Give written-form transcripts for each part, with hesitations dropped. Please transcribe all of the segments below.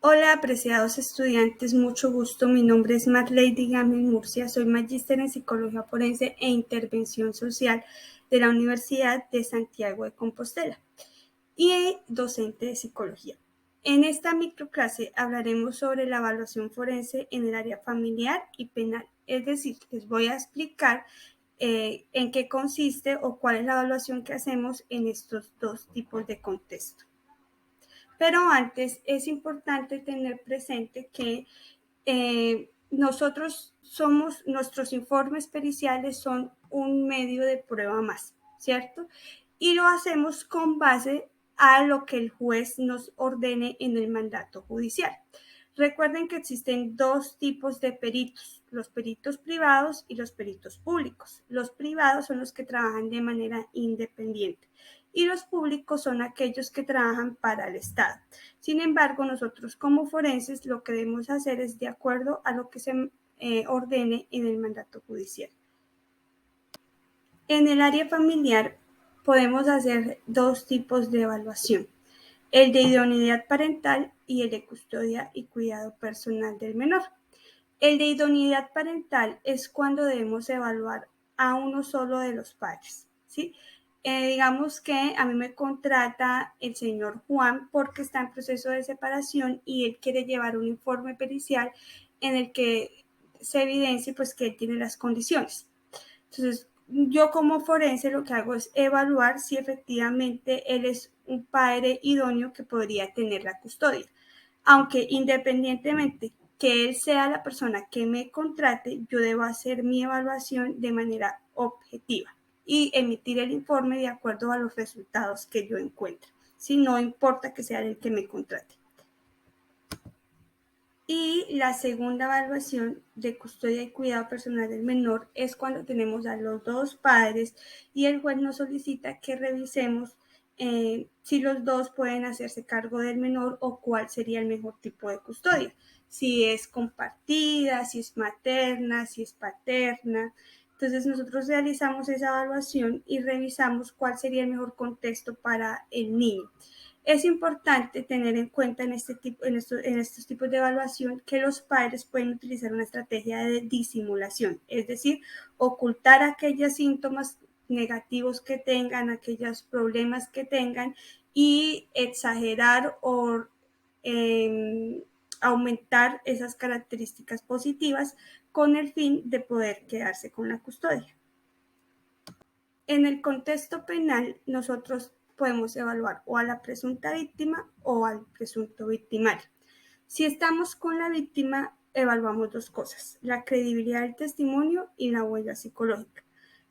Hola, apreciados estudiantes, mucho gusto. Mi nombre es Marlady Gamin Murcia, soy magíster en Psicología Forense e Intervención Social de la Universidad de Santiago de Compostela y docente de Psicología. En esta microclase hablaremos sobre la evaluación forense en el área familiar y penal, es decir, les voy a explicar en qué consiste o cuál es la evaluación que hacemos en estos dos tipos de contexto. Pero antes es importante tener presente que nuestros informes periciales son un medio de prueba más, ¿cierto? Y lo hacemos con base a lo que el juez nos ordene en el mandato judicial. Recuerden que existen dos tipos de peritos, los peritos privados y los peritos públicos. Los privados son los que trabajan de manera independiente y los públicos son aquellos que trabajan para el Estado. Sin embargo, nosotros como forenses lo que debemos hacer es de acuerdo a lo que se ordene en el mandato judicial. En el área familiar podemos hacer dos tipos de evaluación, el de idoneidad parental y el de custodia y cuidado personal del menor. El de idoneidad parental es cuando debemos evaluar a uno solo de los padres, ¿sí? Digamos que a mí me contrata el señor Juan porque está en proceso de separación y él quiere llevar un informe pericial en el que se evidencie pues que él tiene las condiciones. Entonces, yo como forense lo que hago es evaluar si efectivamente él es un padre idóneo que podría tener la custodia. Aunque independientemente que él sea la persona que me contrate, yo debo hacer mi evaluación de manera objetiva y emitir el informe de acuerdo a los resultados que yo encuentre, si no importa que sea el que me contrate. Y la segunda evaluación de custodia y cuidado personal del menor es cuando tenemos a los dos padres y el juez nos solicita que revisemos si los dos pueden hacerse cargo del menor o cuál sería el mejor tipo de custodia. Si es compartida, si es materna, si es paterna. Entonces nosotros realizamos esa evaluación y revisamos cuál sería el mejor contexto para el niño. Es importante tener en cuenta en estos tipos de evaluación que los padres pueden utilizar una estrategia de disimulación, es decir, ocultar aquellos síntomas negativos que tengan, aquellos problemas que tengan y exagerar o aumentar esas características positivas con el fin de poder quedarse con la custodia. En el contexto penal, nosotros podemos evaluar o a la presunta víctima o al presunto victimario. Si estamos con la víctima, evaluamos dos cosas, la credibilidad del testimonio y la huella psicológica.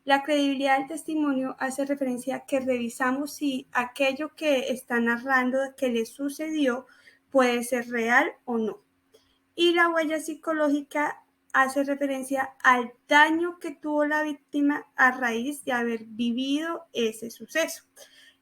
La credibilidad del testimonio hace referencia a que revisamos si aquello que está narrando que le sucedió puede ser real o no. Y la huella psicológica hace referencia al daño que tuvo la víctima a raíz de haber vivido ese suceso.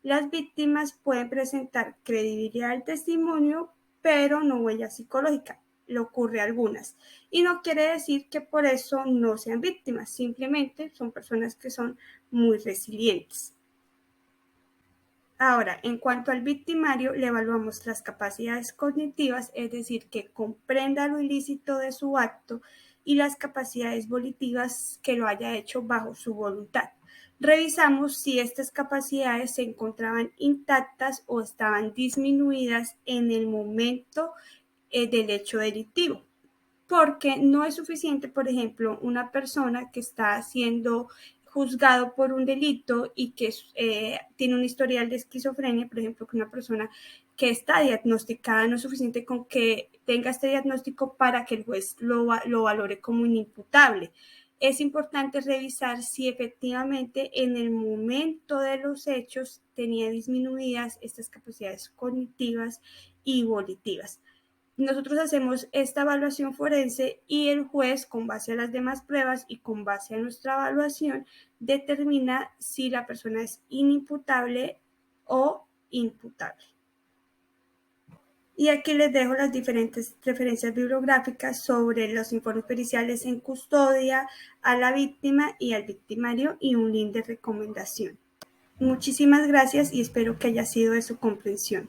Las víctimas pueden presentar credibilidad al testimonio, pero no huella psicológica. Le ocurre a algunas. Y no quiere decir que por eso no sean víctimas, simplemente son personas que son muy resilientes. Ahora, en cuanto al victimario, le evaluamos las capacidades cognitivas, es decir, que comprenda lo ilícito de su acto y las capacidades volitivas que lo haya hecho bajo su voluntad. Revisamos si estas capacidades se encontraban intactas o estaban disminuidas en el momento del hecho delictivo. Porque no es suficiente, por ejemplo, una persona que está siendo juzgado por un delito y que tiene un historial de esquizofrenia, por ejemplo, que una persona que está diagnosticada, no es suficiente con que tenga este diagnóstico para que el juez lo valore como inimputable. Es importante revisar si efectivamente en el momento de los hechos tenía disminuidas estas capacidades cognitivas y volitivas. Nosotros hacemos esta evaluación forense y el juez, con base a las demás pruebas y con base a nuestra evaluación, determina si la persona es inimputable o imputable. Y aquí les dejo las diferentes referencias bibliográficas sobre los informes periciales en custodia, a la víctima y al victimario y un link de recomendación. Muchísimas gracias y espero que haya sido de su comprensión.